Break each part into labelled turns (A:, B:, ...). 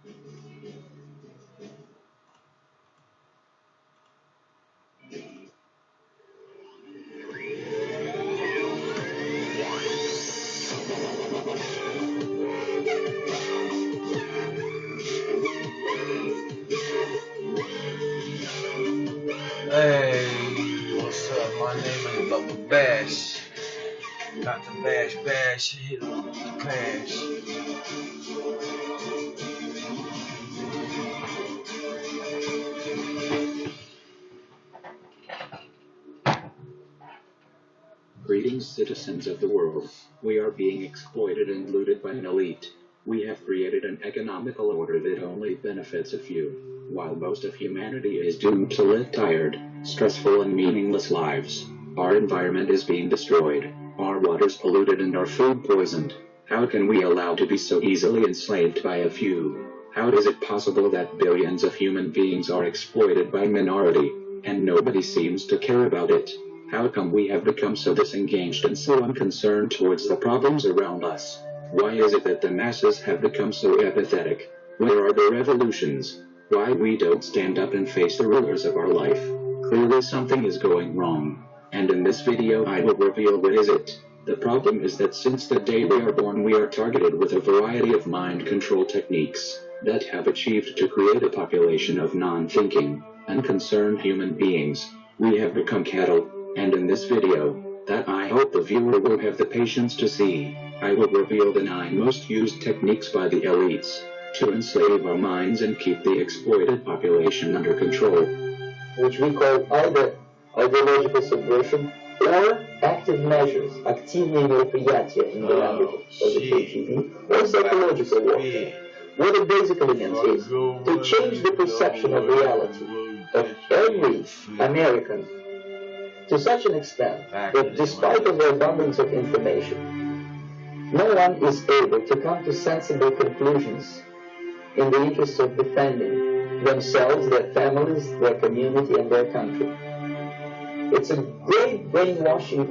A: Hey, what's up? My name is Bubba Bash. Got the bash, hit on with the cash.
B: Greetings, citizens of the world. We are being exploited and looted by an elite. We have created an economical order that only benefits a few, while most of humanity is doomed to live tired, stressful and meaningless lives. Our environment is being destroyed, our waters polluted and our food poisoned. How can we allow to be so easily enslaved by a few? How is it possible that billions of human beings are exploited by a minority, and nobody seems to care about it? How come we have become so disengaged and so unconcerned towards the problems around us? Why is it that the masses have become so apathetic? Where are the revolutions? Why we don't stand up and face the rulers of our life? Clearly something is going wrong. And in this video I will reveal what is it. The problem is that since the day we are born we are targeted with a variety of mind control techniques that have achieved to create a population of non-thinking, unconcerned human beings. We have become cattle. And in this video, that I hope the viewer will have the patience to see, I will reveal the 9 most used techniques by the elites to enslave our minds and keep the exploited population under control,
C: which we call either ideological subversion or active measures, активные мероприятия in the language of the KGB, or psychological warfare. What it basically means is to change the perception of reality of every American to such an extent that despite of the abundance of information, no one is able to come to sensible conclusions in the interest of defending themselves, their families, their community, and their country. It's a great brainwashing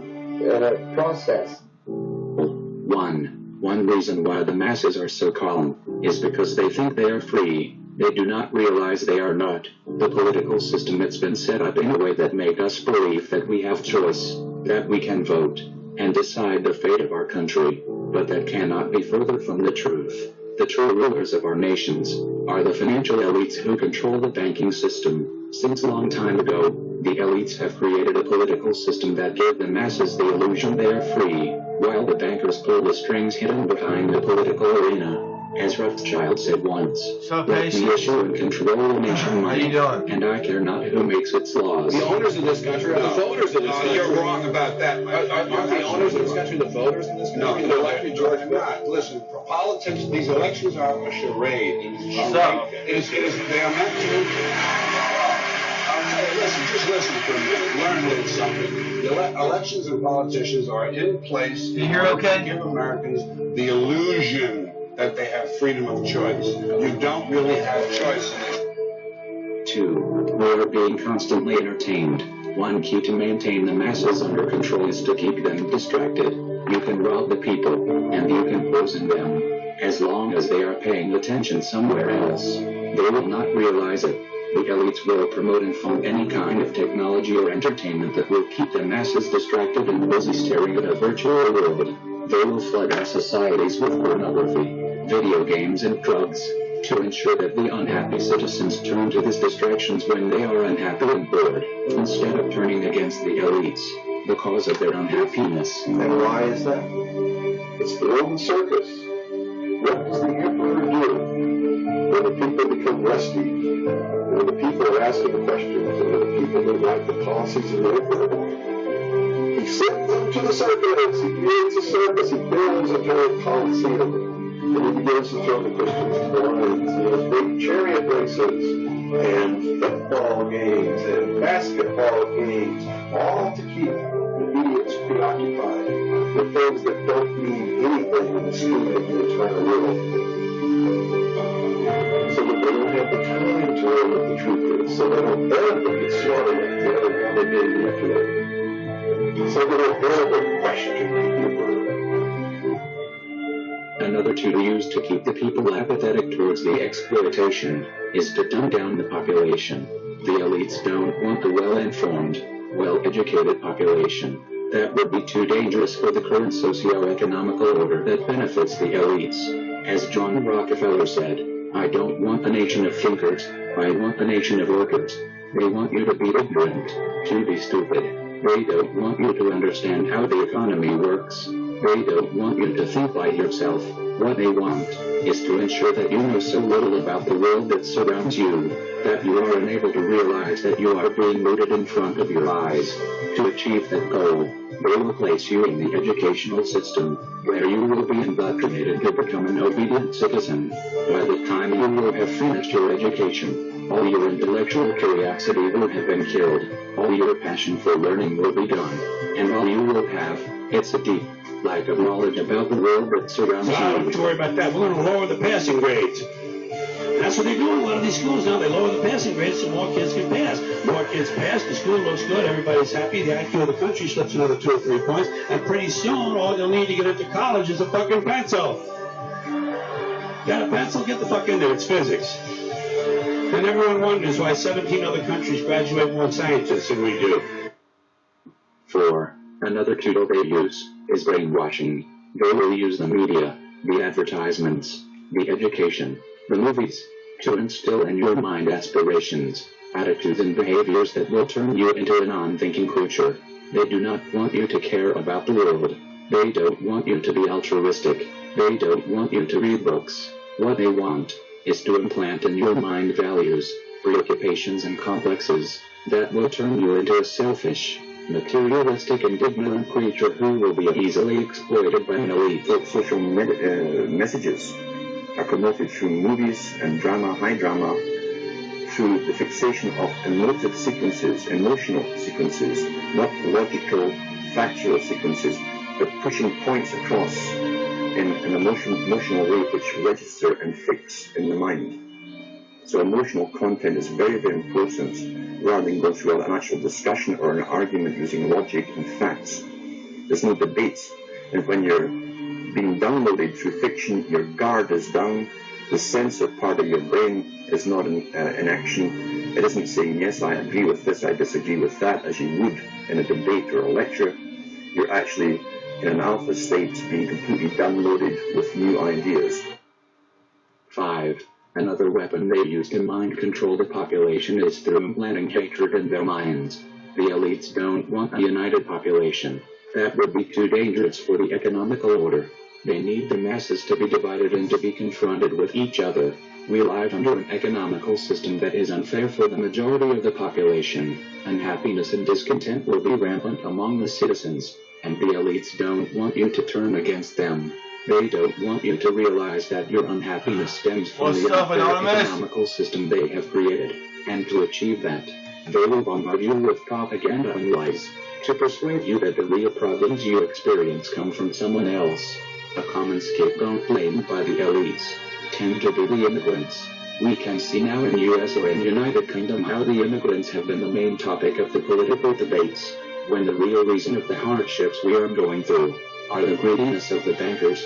C: process.
B: One reason why the masses are so calm is because they think they are free. They do not realize they are not. The political system has been set up in a way that makes us believe that we have choice, that we can vote, and decide the fate of our country, but that cannot be further from the truth. The true rulers of our nations are the financial elites who control the banking system. Since a long time ago, the elites have created a political system that gave the masses the illusion they are free, while the bankers pull the strings hidden behind the political arena. As Rothschild said once, let me issue and control a nation money, and I care not who makes its laws.
D: The owners of this country are the voters of this country. You're wrong about that. Aren't the owners of this country the voters in this country? No, elected George Bush. Listen, politics, these elections are a charade. They are meant to... Listen, just listen for a minute. Learn a little something. The elections and politicians are in place to give Americans the illusion that they have freedom of choice. You don't really have choice.
B: 2. We are being constantly entertained. One key to maintain the masses under control is to keep them distracted. You can rob the people, and you can poison them. As long as they are paying attention somewhere else, they will not realize it. The elites will promote and fund any kind of technology or entertainment that will keep the masses distracted and busy staring at a virtual world. They will flood our societies with pornography, video games and drugs, to ensure that the unhappy citizens turn to these distractions when they are unhappy and bored, instead of turning against the elites, the cause of their unhappiness.
E: And why is that? It's the Roman circus. What does the emperor do when the people become resty? When the people are asking the questions, and when the people don't like the policies of the emperor? He sends them to the circus. He creates a circus. He builds a giant coliseum. And he begins to throw the Christians lines. He has big chariot races and football games and basketball games, all to keep the idiots preoccupied with things that don't mean anything in the scheme of the entire world. So that they don't have the time to learn what the truth is. So they don't ever get slaughtered like the other one they're being manipulated. So they don't ever question the emperor.
B: Another tool used to keep the people apathetic towards the exploitation is to dumb down the population. The elites don't want the well-informed, well-educated population. That would be too dangerous for the current socio-economical order that benefits the elites. As John Rockefeller said, I don't want a nation of thinkers, I want a nation of workers. They want you to be ignorant, to be stupid. They don't want you to understand how the economy works. They don't want you to think by yourself. What they want is to ensure that you know so little about the world that surrounds you, that you are unable to realize that you are being looted in front of your eyes. To achieve that goal, they will place you in the educational system, where you will be indoctrinated to become an obedient citizen. By the time you will have finished your education, all your intellectual curiosity will have been killed, all your passion for learning will be gone, and all you will have, it's a deep lack of knowledge about the world that surrounds you.
D: Don't have to worry about that. We're going to lower the passing grades. That's what they do in a lot of these schools now. They lower the passing grades so more kids can pass. More kids pass, the school looks good, everybody's happy, the IQ of the country slips another 2 or 3 points, and pretty soon all they'll need to get into college is a fucking pencil. Got a pencil? Get the fuck in there. It's physics. And everyone wonders why 17 other countries graduate more scientists than we do.
B: 4. Another tool they use is brainwashing. They will use the media, the advertisements, the education, the movies, to instill in your mind aspirations, attitudes and behaviors that will turn you into a non-thinking creature. They do not want you to care about the world. They don't want you to be altruistic. They don't want you to read books. What they want is to implant in your mind values, preoccupations and complexes that will turn you into a selfish, materialistic and ignorant creature who will be easily exploited by an elite.
F: Social messages are promoted through movies and drama, high drama, through the fixation of emotive sequences, emotional sequences, not logical, factual sequences, but pushing points across in an emotional way which register and fix in the mind. So emotional content is very, very important rather than go through an actual discussion or an argument using logic and facts. There's no debate. And when you're being downloaded through fiction, your guard is down, the sensor part of your brain is not in action. It isn't saying, yes, I agree with this, I disagree with that, as you would in a debate or a lecture. You're actually in an alpha state being completely downloaded with new ideas.
B: 5. Another weapon they use to mind control the population is through implanting hatred in their minds. The elites don't want a united population. That would be too dangerous for the economical order. They need the masses to be divided and to be confronted with each other. We live under an economical system that is unfair for the majority of the population. Unhappiness and discontent will be rampant among the citizens, and the elites don't want you to turn against them. They don't want you to realize that your unhappiness stems from the unfair economical system they have created, and to achieve that, they will bombard you with propaganda and lies, to persuade you that the real problems you experience come from someone else. A common scapegoat blamed by the elites tend to be the immigrants. We can see now in US or in United Kingdom how the immigrants have been the main topic of the political debates, when the real reason of the hardships we are going through are the greediness of the bankers,